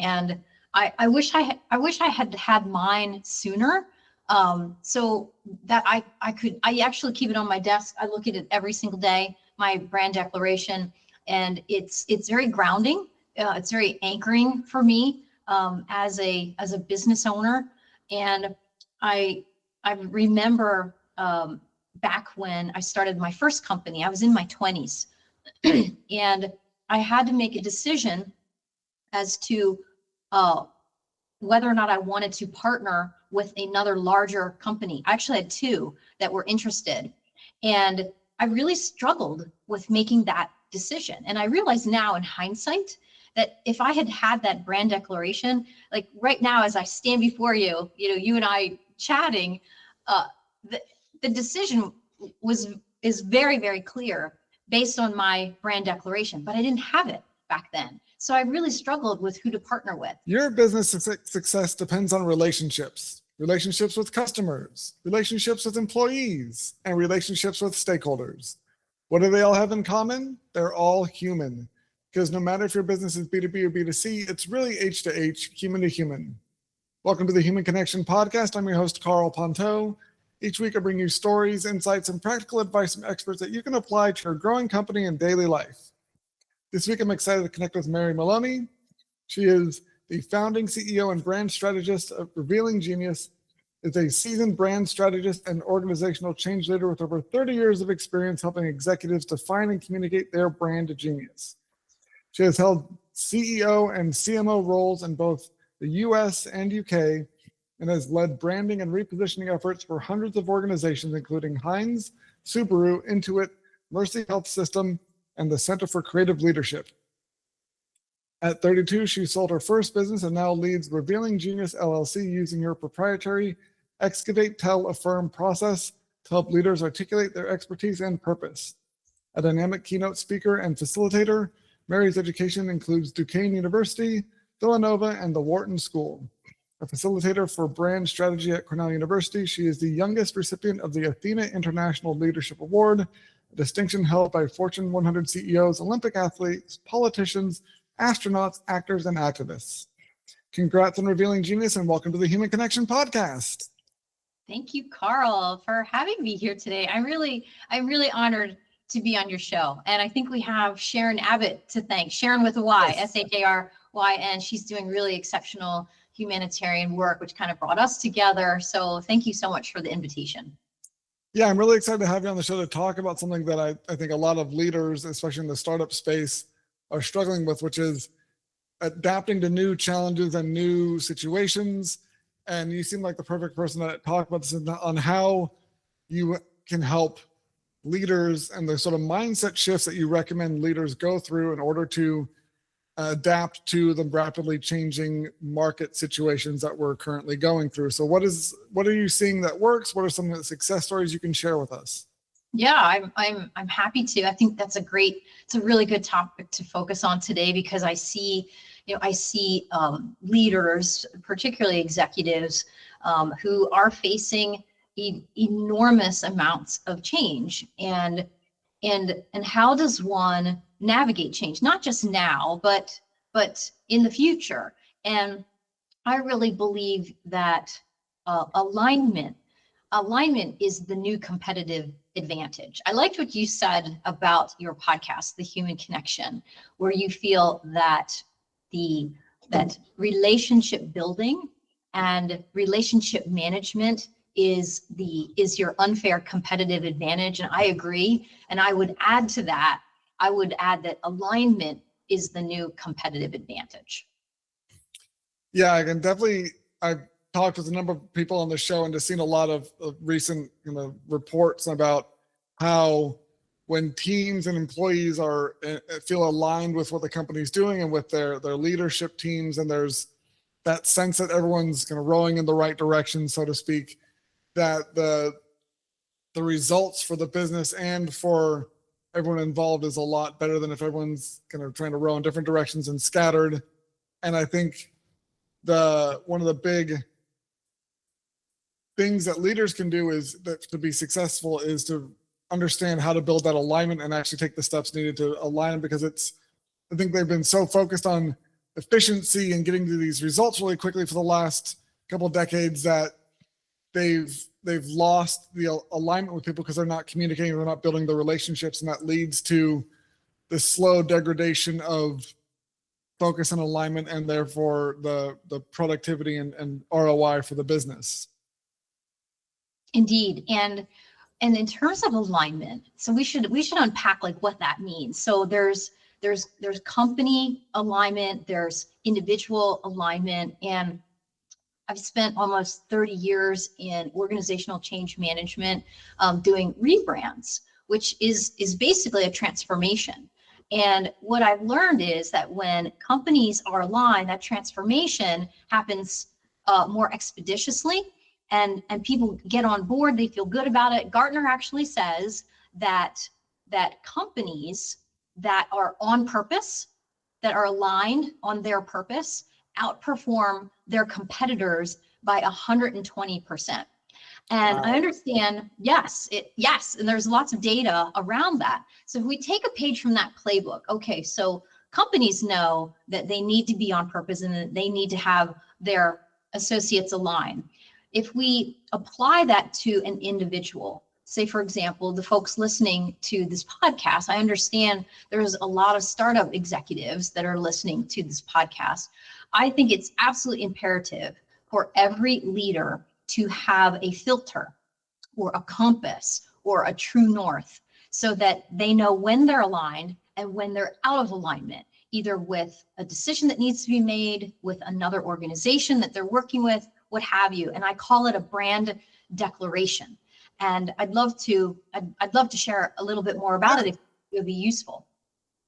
And I wish I had mine sooner. So that I actually keep it on my desk. I look at it every single day, my brand declaration, and it's very grounding. It's very anchoring for me as a business owner. And I remember back when I started my first company, I was in my 20s, and I had to make a decision as to whether or not I wanted to partner with another larger company. I actually had two that were interested, and I really struggled with making that decision. And I realize now in hindsight that if I had had that brand declaration, like right now, as I stand before you, you and I chatting, the decision is very, very clear based on my brand declaration, but I didn't have it back then. So I really struggled with who to partner with. Your business success depends on relationships with customers, relationships with employees, and relationships with stakeholders. What do they all have in common? They're all human. Because no matter if your business is B2B or B2C, it's really H to H, human to human. Welcome to the Human Connection Podcast. I'm your host, Carl Ponto. Each week I bring you stories, insights, and practical advice from experts that you can apply to your growing company and daily life. This week I'm excited to connect with Mary Maloney. She is the founding CEO and brand strategist of Revealing Genius, is a seasoned brand strategist and organizational change leader with over 30 years of experience helping executives define and communicate their brand genius. She has held CEO and CMO roles in both the US and UK, and has led branding and repositioning efforts for hundreds of organizations, including Heinz, Subaru, Intuit, Mercy Health System, and the Center for Creative Leadership. At 32, she sold her first business and now leads Revealing Genius LLC using her proprietary Excavate, Tell, Affirm process to help leaders articulate their expertise and purpose. A dynamic keynote speaker and facilitator, Mary's education includes Duquesne University, Villanova, and the Wharton School. A facilitator for brand strategy at Cornell University, she is the youngest recipient of the Athena International Leadership Award, a distinction held by Fortune 100 CEOs, Olympic athletes, politicians, astronauts, actors, and activists. Congrats on Revealing Genius, and welcome to the Human Connection Podcast. Thank you, Carl, for having me here today. I'm really honored to be on your show. And I think we have Sharon Abbott to thank. Sharon with a Y, S-H-A-R-Y-N. She's doing really exceptional humanitarian work, which kind of brought us together. So thank you so much for the invitation. Yeah, I'm really excited to have you on the show to talk about something that I think a lot of leaders, especially in the startup space, are struggling with, which is adapting to new challenges and new situations. And you seem like the perfect person to talk about this on how you can help leaders and the sort of mindset shifts that you recommend leaders go through in order to adapt to the rapidly changing market situations that we're currently going through. So what are you seeing that works? What are some of the success stories you can share with us? Yeah, I'm happy to. I think it's a really good topic to focus on today, because I see leaders, particularly executives, who are facing enormous amounts of change, and how does one navigate change, not just now, but in the future. And I really believe that alignment is the new competitive advantage. I liked what you said about your podcast, The Human Connection, where you feel that that relationship building and relationship management is your unfair competitive advantage. And I agree. And I would add to that, that alignment is the new competitive advantage. Yeah, I can definitely, I've talked with a number of people on the show and just seen a lot of recent reports about how when teams and employees feel aligned with what the company's doing and with their leadership teams, and there's that sense that everyone's kind of rowing in the right direction, so to speak, that the results for the business and for everyone involved is a lot better than if everyone's kind of trying to row in different directions and scattered. And I think one of the big things that leaders can do to be successful is to understand how to build that alignment and actually take the steps needed to align, because I think they've been so focused on efficiency and getting to these results really quickly for the last couple of decades that they've lost the alignment with people because they're not communicating, they're not building the relationships, and that leads to the slow degradation of focus and alignment, and therefore the productivity and ROI for the business. Indeed. And in terms of alignment, so we should unpack like what that means. So there's company alignment, there's individual alignment, and I've spent almost 30 years in organizational change management, doing rebrands, which is basically a transformation. And what I've learned is that when companies are aligned, that transformation happens more expeditiously, and people get on board, they feel good about it. Gartner actually says that companies that are on purpose, that are aligned on their purpose, outperform their competitors by 120%. And Wow. I understand, yes, and there's lots of data around that. So if we take a page from that playbook, okay, so companies know that they need to be on purpose and that they need to have their associates align. If we apply that to an individual, say, for example, the folks listening to this podcast, I understand there's a lot of startup executives that are listening to this podcast. I think it's absolutely imperative for every leader to have a filter or a compass or a true north so that they know when they're aligned and when they're out of alignment, either with a decision that needs to be made, with another organization that they're working with, what have you. And I call it a brand declaration. And I'd love to share a little bit more about it if it would be useful.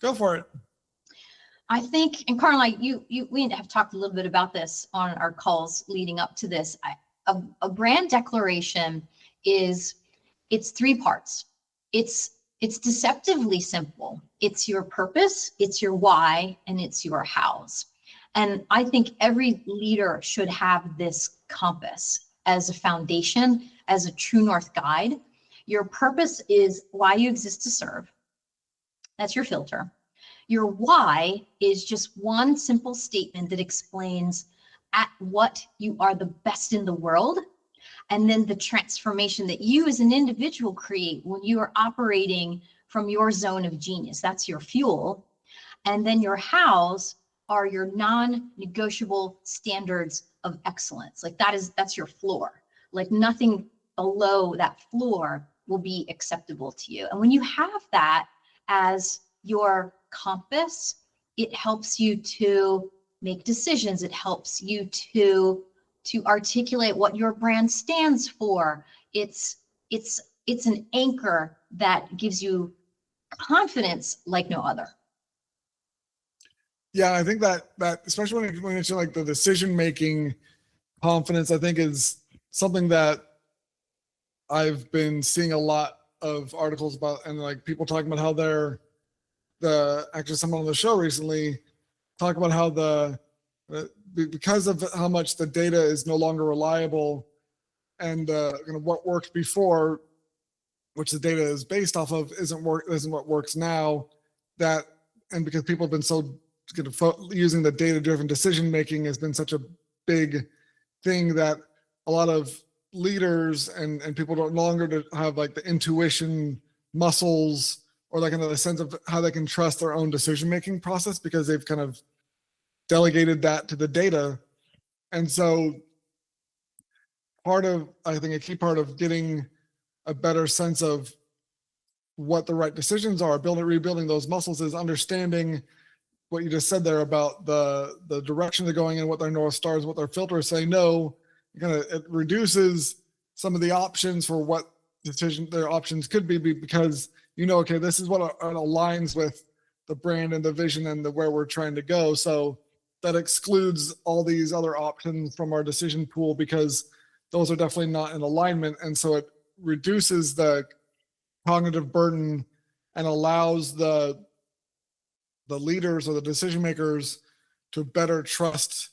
Go for it. I think, and Carla, we have talked a little bit about this on our calls leading up to this. A brand declaration it's three parts. It's deceptively simple. It's your purpose, it's your why, and it's your hows. And I think every leader should have this compass as a foundation, as a true north guide. Your purpose is why you exist to serve. That's your filter. Your why is just one simple statement that explains at what you are the best in the world. And then the transformation that you as an individual create when you are operating from your zone of genius. That's your fuel. And then your hows are your non-negotiable standards of excellence. Like that's your floor. Like nothing below that floor will be acceptable to you. And when you have that as your compass, it helps you to make decisions. It helps you to articulate what your brand stands for. It's an anchor that gives you confidence like no other. Yeah, I think that especially when it's like the decision-making confidence, I think is something that I've been seeing a lot of articles about, and like people talking about how actually someone on the show recently talked about how because of how much the data is no longer reliable and what worked before, which the data is based off of, isn't what works now, and because people have been so using the data-driven decision making has been such a big thing that a lot of leaders and people don't longer have like the intuition muscles or like the sense of how they can trust their own decision making process because they've kind of delegated that to the data. And so I think a key part of getting a better sense of what the right decisions are, rebuilding those muscles, is understanding what you just said there about the direction they're going in, what their North Stars, what their filters say. No, it reduces some of the options for what their options could be because okay, this is what aligns with the brand and the vision and where we're trying to go. So that excludes all these other options from our decision pool because those are definitely not in alignment. And so it reduces the cognitive burden and allows the leaders or the decision makers to better trust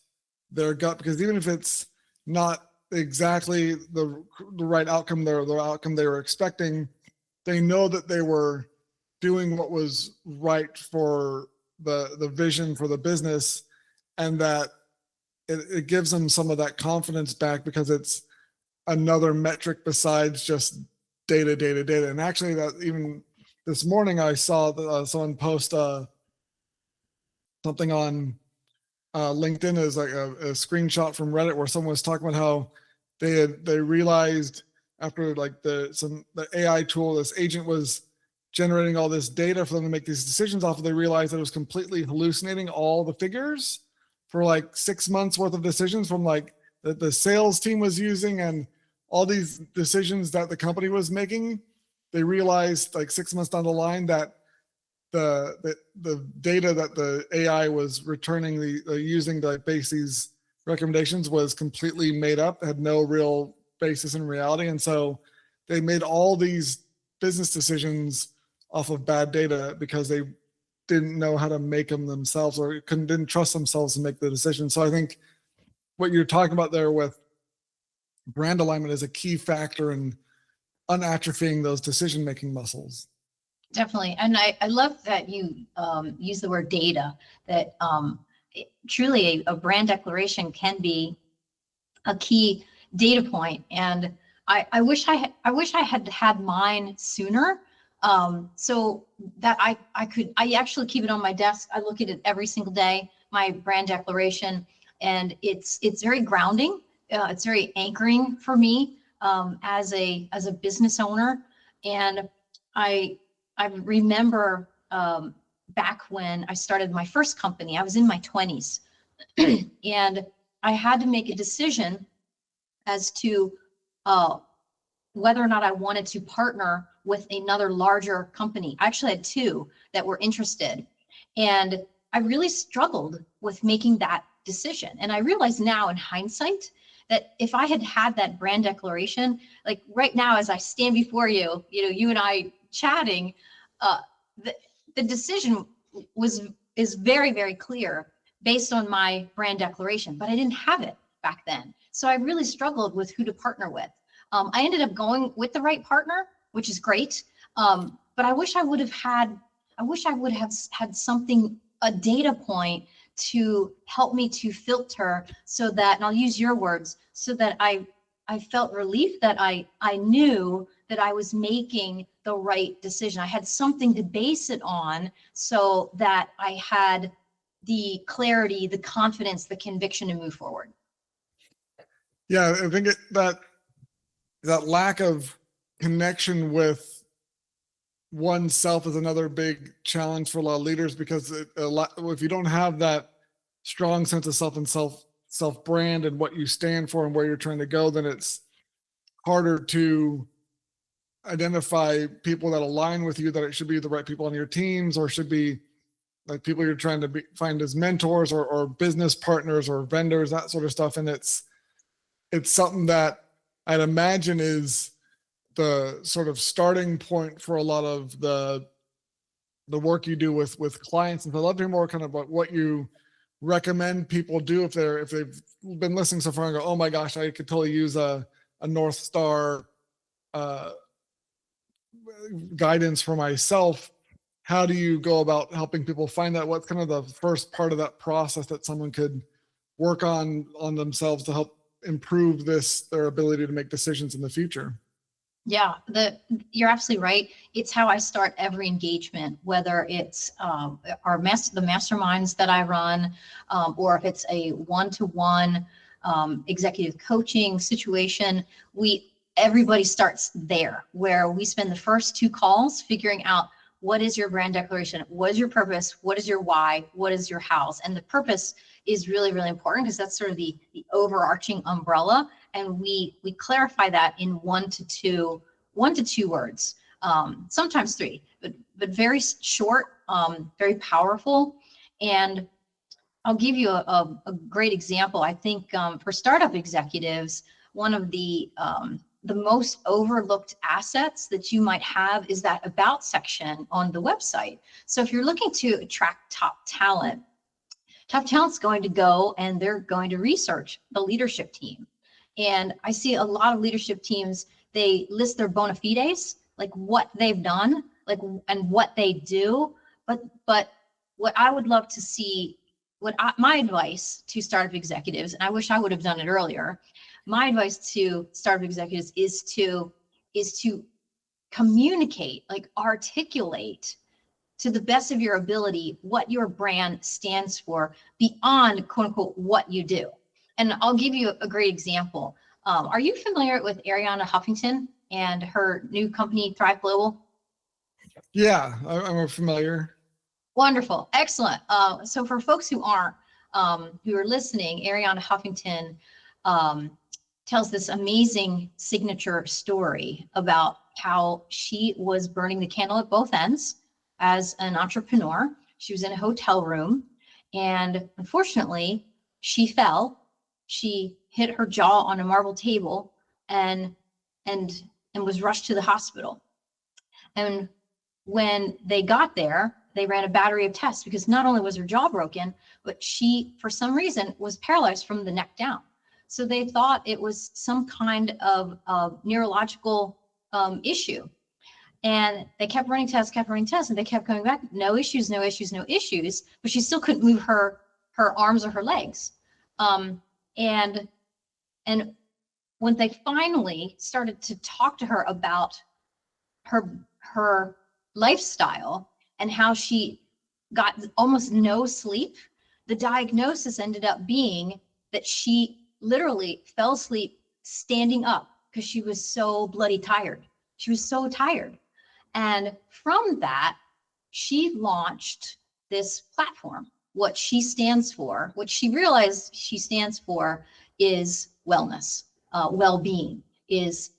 their gut, because even if it's not exactly the right outcome, the outcome they were expecting, they know that they were doing what was right for the vision for the business, and that it gives them some of that confidence back because it's another metric besides just data. And actually, that even this morning I saw someone post something on LinkedIn is like a screenshot from Reddit where someone was talking about how they realized after like the AI tool, this agent was generating all this data for them to make these decisions off of. They realized that it was completely hallucinating all the figures for like 6 months worth of decisions from like the sales team was using and all these decisions that the company was making. They realized like 6 months down the line that the data that the AI was returning using to base these recommendations was completely made up, had no real basis in reality. And so they made all these business decisions off of bad data because they didn't know how to make them themselves or didn't trust themselves to make the decision. So I think what you're talking about there with brand alignment is a key factor in unatrophying those decision-making muscles. Definitely. And I love that you use the word data, that truly a brand declaration can be a key data point. And I wish I had had mine sooner, so that I actually keep it on my desk. I look at it every single day, my brand declaration, and it's very grounding. It's very anchoring for me as a business owner. And I remember back when I started my first company, I was in my 20s, and I had to make a decision as to whether or not I wanted to partner with another larger company. I actually had two that were interested, and I really struggled with making that decision. And I realize now in hindsight that if I had had that brand declaration, like right now as I stand before you, you and I chatting, the decision is very, very clear based on my brand declaration, but I didn't have it back then. So I really struggled with who to partner with. I ended up going with the right partner, which is great. But I wish I would have had something, a data point to help me to filter so that, and I'll use your words, so that I felt relief that I knew that I was making the right decision. I had something to base it on so that I had the clarity, the confidence, the conviction to move forward. Yeah, I think that lack of connection with oneself is another big challenge for a lot of leaders, because if you don't have that strong sense of self and self brand and what you stand for and where you're trying to go, then it's harder to identify people that align with you, that it should be the right people on your teams, or should be like people you're trying to find as mentors or business partners or vendors, that sort of stuff. And it's something that I'd imagine is the sort of starting point for a lot of the work you do with clients. And I'd love to hear more kind of about what you recommend people do if they've been listening so far and go, oh my gosh, I could totally use a North Star guidance for myself. How do you go about helping people find that? What's kind of the first part of that process that someone could work on themselves to help improve their ability to make decisions in the future? Yeah, you're absolutely right. It's how I start every engagement, whether it's the masterminds that I run, or if it's a one-to-one executive coaching situation. Everybody starts there, where we spend the first 2 calls figuring out, what is your brand declaration? What is your purpose? What is your why? What is your hows? And the purpose is really, really important, because that's sort of the overarching umbrella. And we clarify that in 1 to 2 words, sometimes 3, but very short, very powerful. And I'll give you a great example. I think for startup executives, one of the most overlooked assets that you might have is that about section on the website. So if you're looking to attract top talent's going to go and they're going to research the leadership team. And I see a lot of leadership teams, they list their bona fides, like what they've done, and what they do. But what I would love to see my advice to startup executives, and I wish I would have done it earlier. My advice to startup executives is to communicate, like articulate to the best of your ability what your brand stands for beyond quote unquote what you do. And I'll give you a great example. Are you familiar with Ariana Huffington and her new company, Thrive Global? Yeah, I'm familiar. Wonderful. Excellent. So for folks who aren't, who are listening, Ariana Huffington tells this amazing signature story about how she was burning the candle at both ends as an entrepreneur. She was in a hotel room, and unfortunately, she fell. She hit her jaw on a marble table and was rushed to the hospital. And when they got there, they ran a battery of tests because not only was her jaw broken, but she, for some reason, was paralyzed from the neck down. So they thought it was some kind of neurological issue. And they kept running tests, and they kept coming back, no issues, no issues, no issues, but she still couldn't move her arms or her legs. And when they finally started to talk to her about her lifestyle and how she got almost no sleep, the diagnosis ended up being that she literally fell asleep standing up because she was so bloody tired. She was so tired. And from that, she launched this platform. What she stands for, what she realized she stands for is wellness, well-being, is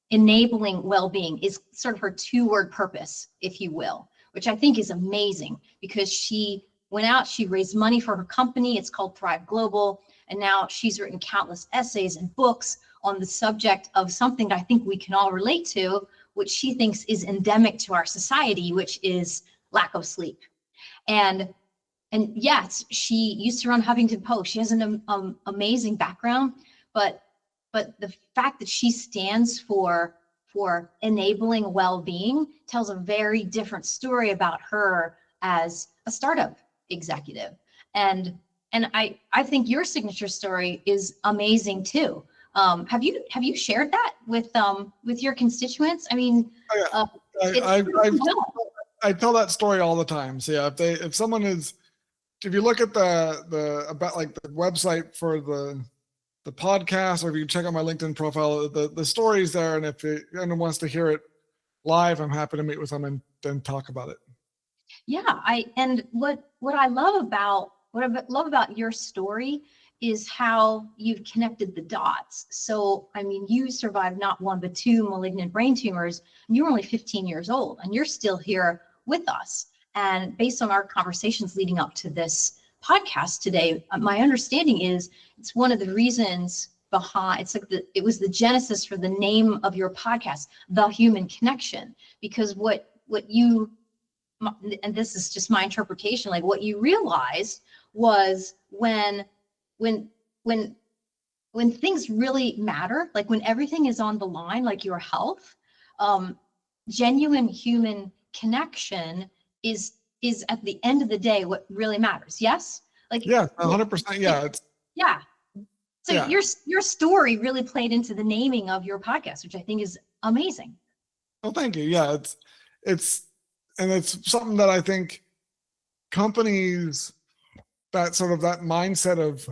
enabling well-being, is sort of her two-word purpose, if you will, which I think is amazing because she went out, she raised money for her company. It's called Thrive Global. And now she's written countless essays and books on the subject of something that I think we can all relate to, which she thinks is endemic to our society, which is lack of sleep. And yes, she used to run Huffington Post. She has an amazing background, but the fact that she stands for enabling well-being tells a very different story about her as a startup executive. And I think your signature story is amazing too. Have you shared that with your constituents? I mean, Oh, yeah. I tell that story all the time. So yeah, if you look at the about like the website for the podcast, or if you check out my LinkedIn profile, the story's there. And if anyone wants to hear it live, I'm happy to meet with them and then talk about it. Yeah, what I love about your story is how you've connected the dots. So, I mean, you survived not one, but two malignant brain tumors. And you were only 15 years old, and you're still here with us. And based on our conversations leading up to this podcast today, my understanding is it's one of the reasons behind, it's like it was the genesis for the name of your podcast, The Human Connection, because what you, and this is just my interpretation, like what you realized was when things really matter, like when everything is on the line, like your health, genuine human connection is at the end of the day what really matters. Yes, like yeah, 100%. Yeah, yeah. So yeah. your story really played into the naming of your podcast, which I think is amazing. Well, thank you. Yeah, it's something that I think companies, that sort of that mindset of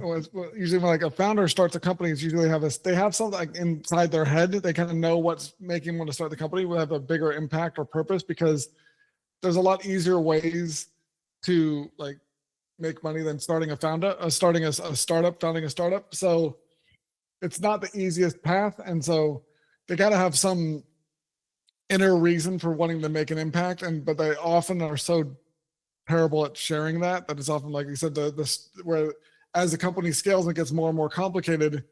usually when like a founder starts a company, is usually they have something like inside their head. They kind of know what's making them want to start the company, will have a bigger impact or purpose, because there's a lot easier ways to like make money than starting a startup, founding a startup. So it's not the easiest path. And so they got to have some inner reason for wanting to make an impact. But they often are so terrible at sharing that it's often, like you said, where as the company scales and gets more and more complicated,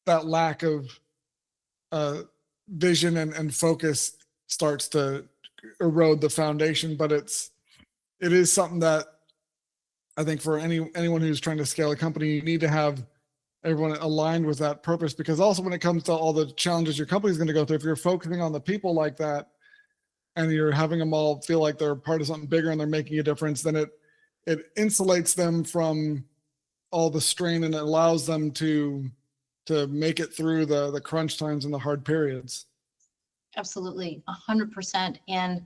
that lack of vision and focus starts to erode the foundation. But it is something that I think for anyone who's trying to scale a company, you need to have everyone aligned with that purpose, because also when it comes to all the challenges your company is going to go through, if you're focusing on the people like that and you're having them all feel like they're part of something bigger and they're making a difference, then it insulates them from all the strain and it allows them to make it through the crunch times and the hard periods. Absolutely, 100%. And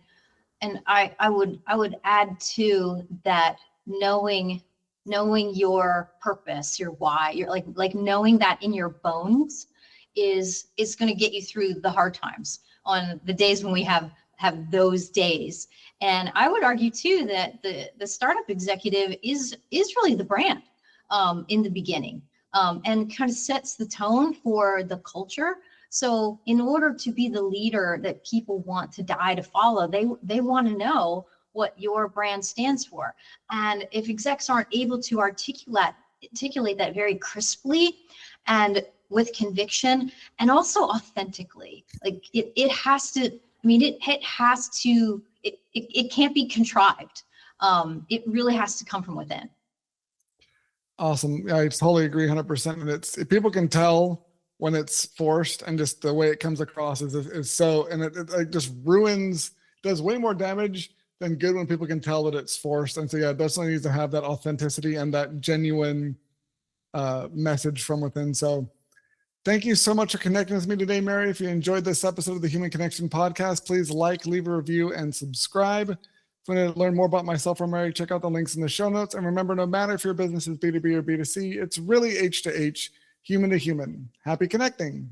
I would add to that, knowing your purpose, your why, you're like knowing that in your bones is going to get you through the hard times on the days when we have those days. And I would argue too that the startup executive is really the brand in the beginning, and kind of sets the tone for the culture. So in order to be the leader that people want to die to follow, they want to know what your brand stands for. And if execs aren't able to articulate that very crisply and with conviction and also authentically, like it has to, I mean, it has to, it can't be contrived. It really has to come from within. Awesome. I totally agree 100%. And if people can tell when it's forced, and just the way it comes across is so, and it just does way more damage than good when people can tell that it's forced. And so, yeah, it definitely needs to have that authenticity and that genuine message from within. So thank you so much for connecting with me today, Mary. If you enjoyed this episode of the Human Connection Podcast, please leave a review and subscribe. If you want to learn more about myself or Mary, check out the links in the show notes. And remember, no matter if your business is B2B or B2C, it's really H to H, human to human. Happy connecting.